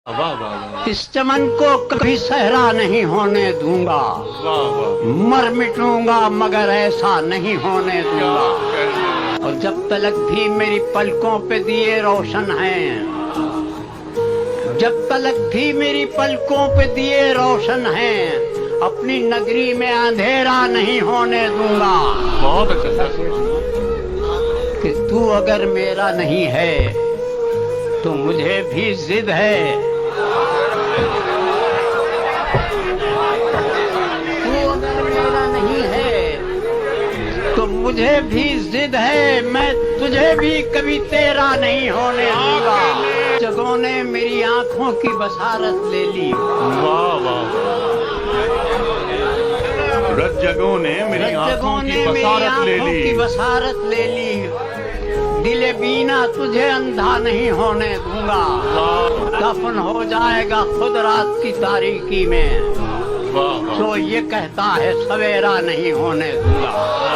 واہ واہ اس چمن کو کبھی صحرا نہیں ہونے دوں گا، واہ واہ، مر مٹوں گا مگر ایسا نہیں ہونے دوں گا۔ اور جب تلک بھی میری پلکوں پہ دیے روشن ہیں، جب تلک بھی میری پلکوں پہ دیے روشن ہیں، اپنی نگری میں اندھیرا نہیں ہونے دوں گا۔ بہت اچھا کہ تو اگر میرا نہیں ہے تو مجھے بھی ضد ہے، تو اگر میرا نہیں ہے تو مجھے بھی ضد ہے، میں تجھے بھی کبھی تیرا نہیں ہونے دوں گا۔ جگہوں نے میری آنکھوں کی بصارت لے لی، واہ واہ، رت جگہوں نے میری آنکھوں کی بصارت لے لی، بصارت لے لی، دل بینا تجھے اندھا نہیں ہونے دوں گا۔ دفن ہو جائے گا خود رات کی تاریکی میں، واہ واہ، جو یہ کہتا ہے سویرا نہیں ہونے دوں گا۔